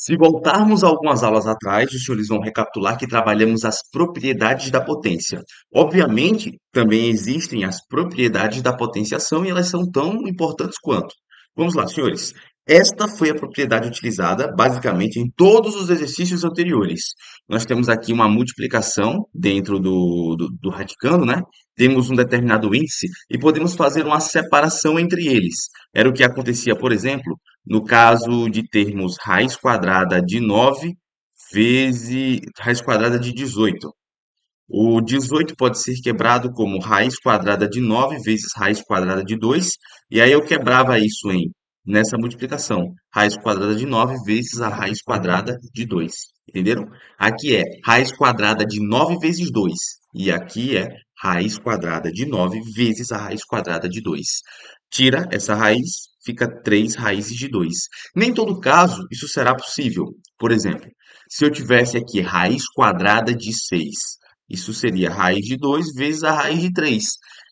Se voltarmos algumas aulas atrás, os senhores vão recapitular que trabalhamos as propriedades da potência. Obviamente, também existem as propriedades da potenciação e elas são tão importantes quanto. Vamos lá, senhores. Esta foi a propriedade utilizada basicamente em todos os exercícios anteriores. Nós temos aqui uma multiplicação dentro do radicando, né? Temos um determinado índice e podemos fazer uma separação entre eles. Era o que acontecia, por exemplo, no caso de termos raiz quadrada de 9 vezes raiz quadrada de 18. O 18 pode ser quebrado como raiz quadrada de 9 vezes raiz quadrada de 2. E aí eu quebrava isso nessa multiplicação. Raiz quadrada de 9 vezes a raiz quadrada de 2. Entenderam? Aqui é raiz quadrada de 9 vezes 2. E aqui é raiz quadrada de 9 vezes a raiz quadrada de 2. Tira essa raiz, fica 3 raízes de 2. Nem todo caso isso será possível. Por exemplo, se eu tivesse aqui raiz quadrada de 6, isso seria raiz de 2 vezes a raiz de 3.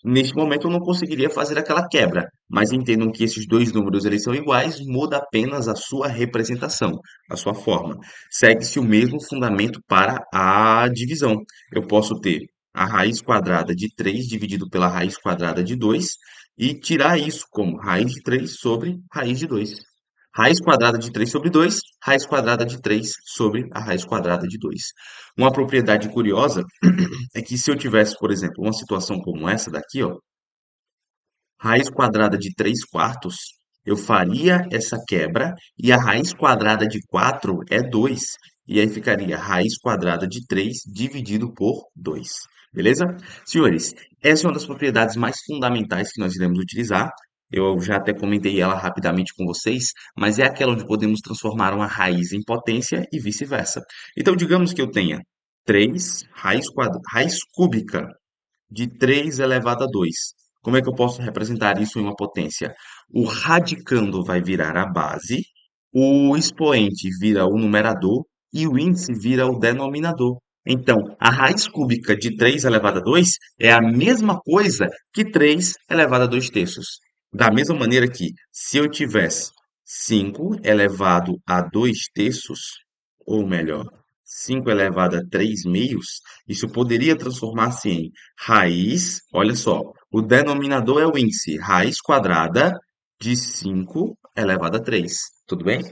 Neste momento eu não conseguiria fazer aquela quebra, mas entendam que esses dois números eles são iguais, muda apenas a sua representação, a sua forma. Segue-se o mesmo fundamento para a divisão. Eu posso ter a raiz quadrada de 3 dividido pela raiz quadrada de 2 e tirar isso como raiz de 3 sobre raiz de 2. Raiz quadrada de 3 sobre 2, raiz quadrada de 3 sobre a raiz quadrada de 2. Uma propriedade curiosa é que se eu tivesse, por exemplo, uma situação como essa daqui, ó, raiz quadrada de 3 quartos, eu faria essa quebra e a raiz quadrada de 4 é 2. E aí ficaria raiz quadrada de 3 dividido por 2. Beleza? Senhores, essa é uma das propriedades mais fundamentais que nós iremos utilizar. Eu já até comentei ela rapidamente com vocês, mas é aquela onde podemos transformar uma raiz em potência e vice-versa. Então, digamos que eu tenha 3 raiz cúbica de 3 elevado a 2. Como é que eu posso representar isso em uma potência? O radicando vai virar a base, o expoente vira o numerador e o índice vira o denominador. Então, a raiz cúbica de 3 elevado a 2 é a mesma coisa que 3 elevado a 2 terços. Da mesma maneira que, se eu tivesse 5 elevado a 2 terços, ou melhor, 5 elevado a 3 meios, isso poderia transformar-se em raiz, olha só, o denominador é o índice, raiz quadrada de 5 elevado a 3. Tudo bem?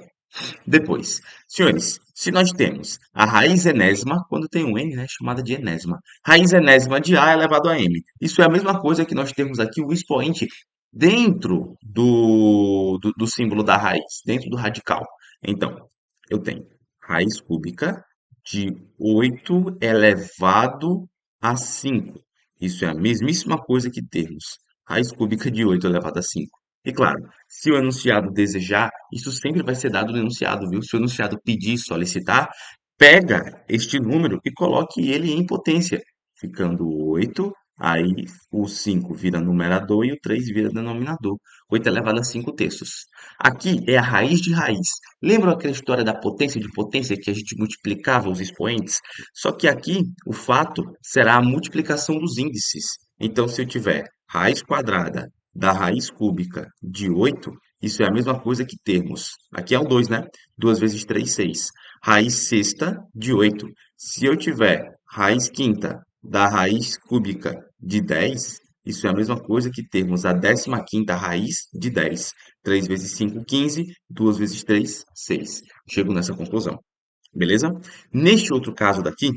Depois, senhores, se nós temos a raiz enésima, quando tem um n, né, chamada de enésima, raiz enésima de a elevado a m. Isso é a mesma coisa que nós temos aqui o expoente dentro do símbolo da raiz, dentro do radical. Então, eu tenho raiz cúbica de 8 elevado a 5. Isso é a mesmíssima coisa que termos raiz cúbica de 8 elevado a 5. E claro, se o enunciado desejar, isso sempre vai ser dado no enunciado, viu? Se o enunciado pedir, solicitar, pega este número e coloque ele em potência, ficando 8. Aí o 5 vira numerador e o 3 vira denominador. 8 elevado a 5 terços. Aqui é a raiz de raiz. Lembra aquela história da potência de potência que a gente multiplicava os expoentes? Só que aqui o fato será a multiplicação dos índices. Então, se eu tiver raiz quadrada da raiz cúbica de 8, isso é a mesma coisa que termos. Aqui é o 2, né? 2 vezes 3, 6. Raiz sexta de 8. Se eu tiver raiz quinta da raiz cúbica de 10, isso é a mesma coisa que termos a 15ª raiz de 10. 3 vezes 5, 15. 2 vezes 3, 6. Chego nessa conclusão. Beleza? Neste outro caso daqui,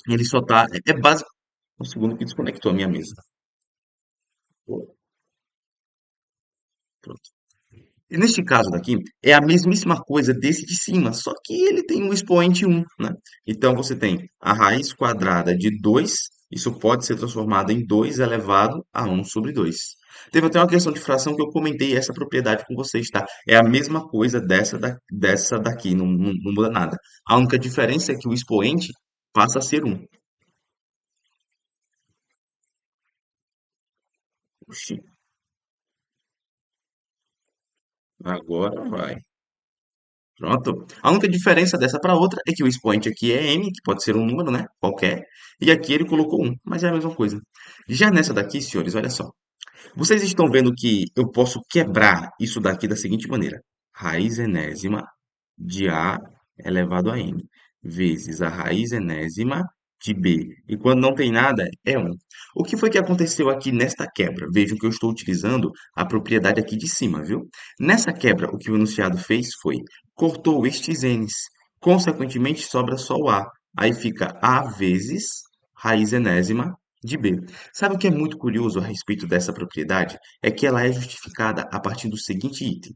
ele só tá. É básico. Um segundo que desconectou a minha mesa. Pronto. E neste caso daqui, é a mesmíssima coisa desse de cima, só que ele tem um expoente 1, né? Então você tem a raiz quadrada de 2, isso pode ser transformado em 2 elevado a 1 sobre 2. Teve até uma questão de fração que eu comentei essa propriedade com vocês, tá? É a mesma coisa dessa daqui, não muda nada. A única diferença é que o expoente passa a ser 1. Oxi, agora vai. Pronto. A única diferença dessa para outra é que o expoente aqui é m, que pode ser um número, né? Qualquer. E aqui ele colocou um, mas é a mesma coisa. Já nessa daqui, senhores, olha só. Vocês estão vendo que eu posso quebrar isso daqui da seguinte maneira. Raiz enésima de A elevado a n, vezes a raiz enésima de B. E quando não tem nada, é um. O que foi que aconteceu aqui nesta quebra? Vejam que eu estou utilizando a propriedade aqui de cima, viu? Nessa quebra, o que o enunciado fez foi cortou estes n's. Consequentemente, sobra só o A. Aí fica A vezes raiz enésima de B. Sabe o que é muito curioso a respeito dessa propriedade? É que ela é justificada a partir do seguinte item.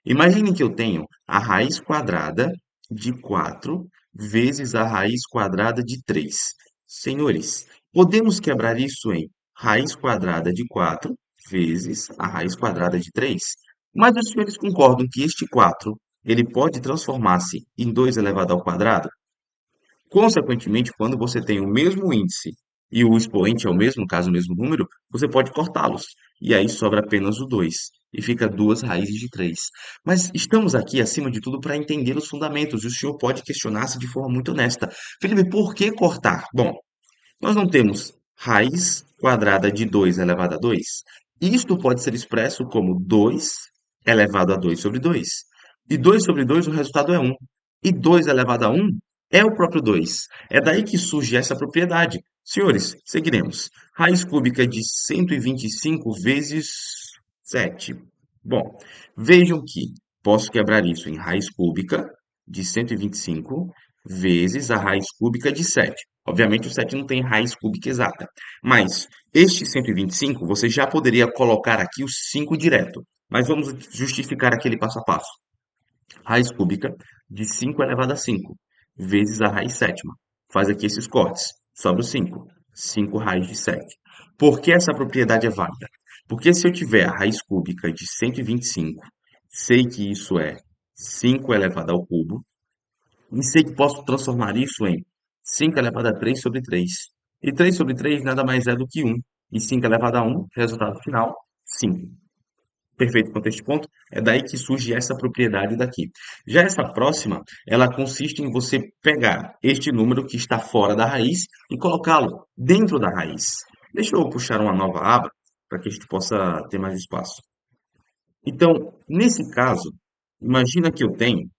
Imagine que eu tenho a raiz quadrada de 4 vezes a raiz quadrada de 3. Senhores, podemos quebrar isso em raiz quadrada de 4 vezes a raiz quadrada de 3. Mas os senhores concordam que este 4 ele pode transformar-se em 2 elevado ao quadrado? Consequentemente, quando você tem o mesmo índice e o expoente é o mesmo, no caso, o mesmo número, você pode cortá-los. E aí sobra apenas o 2. E fica duas raízes de 3. Mas estamos aqui, acima de tudo, para entender os fundamentos. E o senhor pode questionar-se de forma muito honesta. Felipe, por que cortar? Bom, nós não temos raiz quadrada de 2 elevado a 2. Isto pode ser expresso como 2 elevado a 2 sobre 2. E 2 sobre 2, o resultado é um. E 2 elevado a um é o próprio 2. É daí que surge essa propriedade. Senhores, seguiremos. Raiz cúbica de 125 vezes 7. Bom, vejam que posso quebrar isso em raiz cúbica de 125 vezes a raiz cúbica de 7. Obviamente, o 7 não tem raiz cúbica exata. Mas este 125, você já poderia colocar aqui o 5 direto. Mas vamos justificar aquele passo a passo. Raiz cúbica de 5 elevado a 5 vezes a raiz sétima. Faz aqui esses cortes. Sobra o 5. 5 raiz de 7. Por que essa propriedade é válida? Porque se eu tiver a raiz cúbica de 125, sei que isso é 5 elevado ao cubo, e sei que posso transformar isso em 5 elevado a 3 sobre 3. E 3 sobre 3 nada mais é do que 1. E 5 elevado a 1, resultado final, 5. Perfeito quanto a este ponto? É daí que surge essa propriedade daqui. Já essa próxima, ela consiste em você pegar este número que está fora da raiz e colocá-lo dentro da raiz. Deixa eu puxar uma nova aba para que a gente possa ter mais espaço. Então, nesse caso, imagina que eu tenho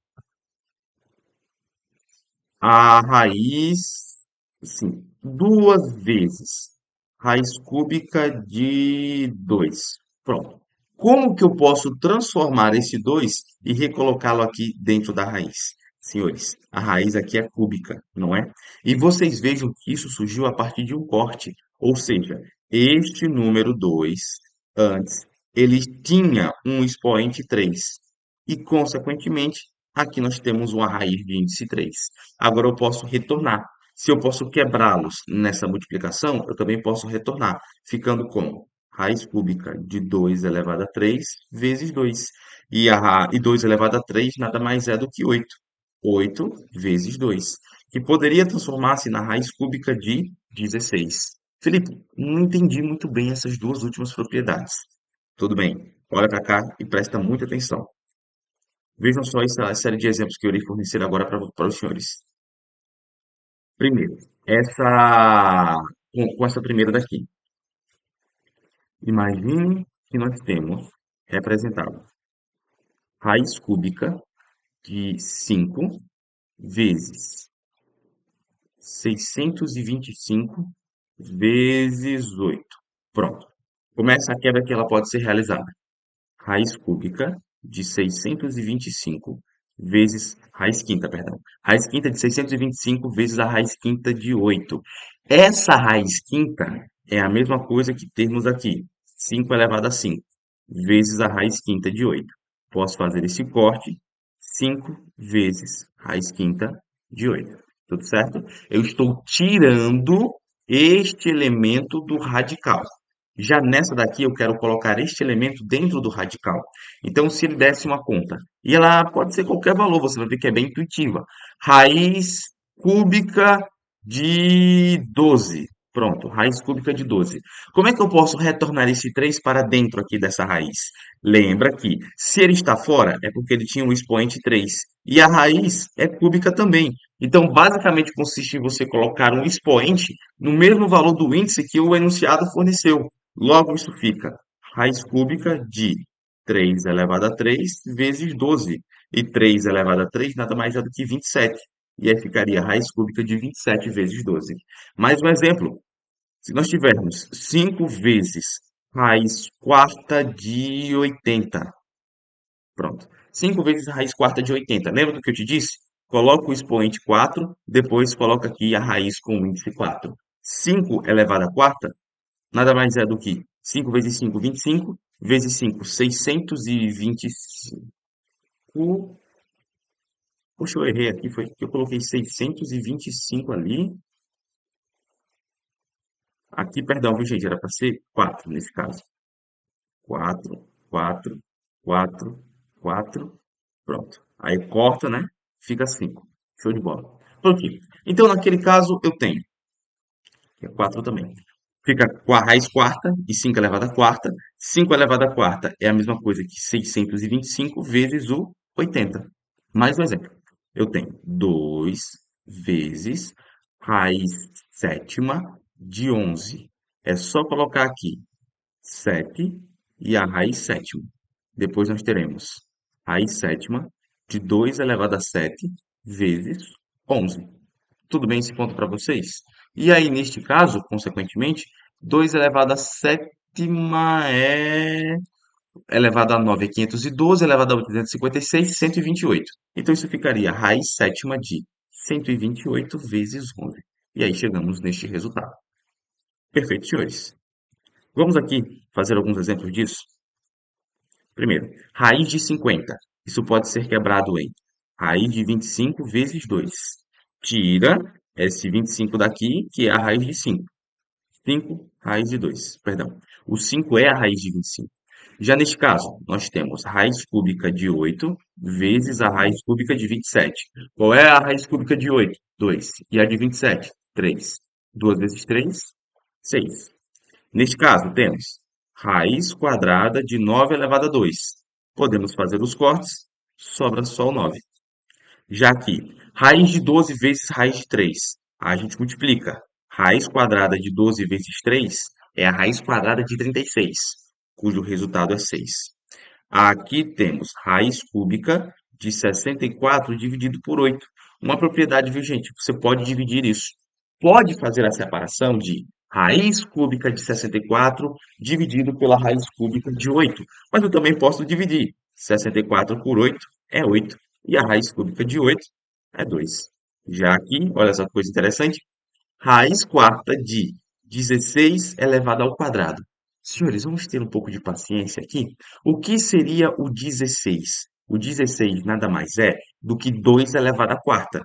a raiz, assim, duas vezes raiz cúbica de 2. Pronto. Como que eu posso transformar esse 2 e recolocá-lo aqui dentro da raiz? Senhores, a raiz aqui é cúbica, não é? E vocês vejam que isso surgiu a partir de um corte. Ou seja, este número 2 antes, ele tinha um expoente 3. E, consequentemente, aqui nós temos uma raiz de índice 3. Agora eu posso retornar. Se eu posso quebrá-los nessa multiplicação, eu também posso retornar, ficando com raiz cúbica de 2 elevado a 3 vezes 2. E 2 elevado a 3 nada mais é do que 8. 8 vezes 2, que poderia transformar-se na raiz cúbica de 16. Felipe, não entendi muito bem essas duas últimas propriedades. Tudo bem, olha para cá e presta muita atenção. Vejam só essa série de exemplos que eu irei fornecer agora para os senhores. Primeiro, com essa primeira daqui. Imagine que nós temos representado raiz cúbica de 5 vezes 625 vezes 8. Pronto. Começa a quebra que ela pode ser realizada. Raiz cúbica de 625 vezes raiz quinta, perdão. Raiz quinta de 625 vezes a raiz quinta de 8. Essa raiz quinta é a mesma coisa que termos aqui, 5 elevado a 5 vezes a raiz quinta de 8. Posso fazer esse corte, 5 vezes raiz quinta de 8. Tudo certo? Eu estou tirando este elemento do radical. Já nessa daqui, eu quero colocar este elemento dentro do radical. Então, se ele desse uma conta, e ela pode ser qualquer valor, você vai ver que é bem intuitiva. Raiz cúbica de 12. Pronto, raiz cúbica de 12. Como é que eu posso retornar esse 3 para dentro aqui dessa raiz? Lembra que se ele está fora, é porque ele tinha um expoente 3. E a raiz é cúbica também. Então, basicamente, consiste em você colocar um expoente no mesmo valor do índice que o enunciado forneceu. Logo, isso fica raiz cúbica de 3 elevado a 3 vezes 12. E 3 elevado a 3 nada mais é do que 27. E aí ficaria a raiz cúbica de 27 vezes 12. Mais um exemplo. Se nós tivermos 5 vezes raiz quarta de 80, pronto. 5 vezes a raiz quarta de 80. Lembra do que eu te disse? Coloca o expoente 4, depois coloca aqui a raiz com o índice 4. 5 elevado à quarta nada mais é do que 5 vezes 5, 25, vezes 5, 625. Poxa, eu errei aqui, foi que eu coloquei 625 ali. Aqui, perdão, viu, gente? Era para ser 4 nesse caso. 4, 4, 4, 4. Pronto. Aí corta, né? Fica 5. Show de bola. Pronto. Então, naquele caso, eu tenho, que é 4 também. Fica com a raiz quarta e 5 elevado à quarta. 5 elevado à quarta é a mesma coisa que 625 vezes o 80. Mais um exemplo. Eu tenho 2 vezes raiz sétima de 11. É só colocar aqui 7 e a raiz sétima. Depois nós teremos raiz sétima de 2 elevado a 7 vezes 11. Tudo bem esse ponto para vocês? E aí, neste caso, consequentemente, 2 elevado a sétima é elevado a 9 é 512, elevado a 8 é 256, 128. Então, isso ficaria raiz sétima de 128 vezes 11. E aí chegamos neste resultado. Perfeito, senhores. Vamos aqui fazer alguns exemplos disso. Primeiro, raiz de 50. Isso pode ser quebrado em raiz de 25 vezes 2. Tira esse 25 daqui, que é a raiz de 5. 5 raiz de 2, perdão. O 5 é a raiz de 25. Já neste caso, nós temos raiz cúbica de 8 vezes a raiz cúbica de 27. Qual é a raiz cúbica de 8? 2. E a de 27? 3. 2 vezes 3? 6. Neste caso, temos raiz quadrada de 9 elevado a 2. Podemos fazer os cortes, sobra só o 9. Já que raiz de 12 vezes raiz de 3, a gente multiplica. Raiz quadrada de 12 vezes 3 é a raiz quadrada de 36, cujo resultado é 6. Aqui temos raiz cúbica de 64 dividido por 8. Uma propriedade, viu, gente? Você pode dividir isso. Pode fazer a separação de raiz cúbica de 64 dividido pela raiz cúbica de 8. Mas eu também posso dividir. 64 por 8 é 8. E a raiz cúbica de 8 é 2. Já aqui, olha essa coisa interessante. Raiz quarta de 16 elevado ao quadrado. Senhores, vamos ter um pouco de paciência aqui. O que seria o 16? O 16 nada mais é do que 2 elevado à quarta.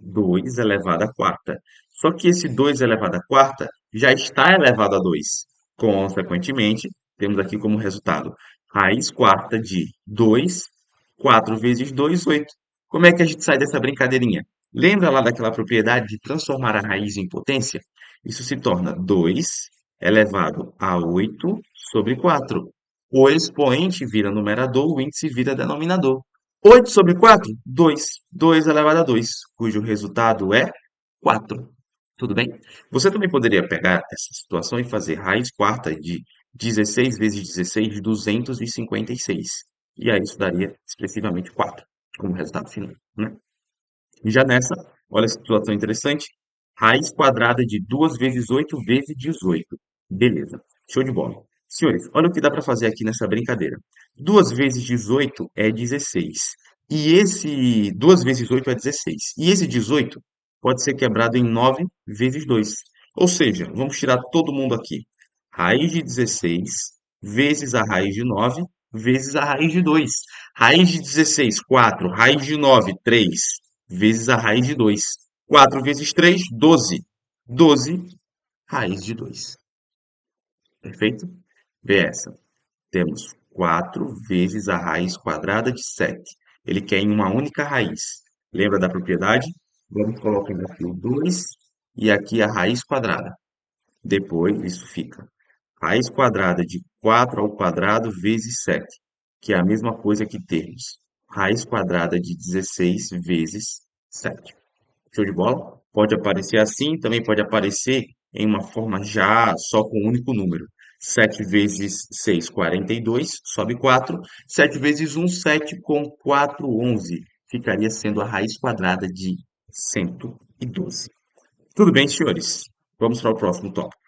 2 elevado à quarta. Só que esse 2 elevado à quarta já está elevado a 2. Consequentemente, temos aqui como resultado raiz quarta de 2, 4 vezes 2, 8. Como é que a gente sai dessa brincadeirinha? Lembra lá daquela propriedade de transformar a raiz em potência? Isso se torna 2 elevado a 8 sobre 4. O expoente vira numerador, o índice vira denominador. 8 sobre 4? 2. 2 elevado a 2, cujo resultado é 4. Tudo bem? Você também poderia pegar essa situação e fazer raiz quarta de 16 vezes 16, 256. E aí isso daria expressivamente 4 como resultado final, né? Já nessa, olha a situação interessante. Raiz quadrada de 2 vezes 8 vezes 18. Beleza. Show de bola. Senhores, olha o que dá para fazer aqui nessa brincadeira. 2 vezes 18 é 16. E esse 2 vezes 8 é 16. E esse 18 pode ser quebrado em 9 vezes 2. Ou seja, vamos tirar todo mundo aqui. Raiz de 16 vezes a raiz de 9 vezes a raiz de 2. Raiz de 16, 4. Raiz de 9, 3 vezes a raiz de 2. 4 vezes 3, 12. 12 raiz de 2. Perfeito? Vê essa. Temos 4 vezes a raiz quadrada de 7. Ele quer em uma única raiz. Lembra da propriedade? Vamos colocar aqui o 2 e aqui a raiz quadrada. Depois, isso fica raiz quadrada de 4 ao quadrado vezes 7, que é a mesma coisa que termos raiz quadrada de 16 vezes 7. Show de bola? Pode aparecer assim, também pode aparecer em uma forma já só com um único número. 7 vezes 6, 42, sobe 4. 7 vezes 1, 7 com 4, 11. Ficaria sendo a raiz quadrada de 112. Tudo bem, senhores? Vamos para o próximo tópico.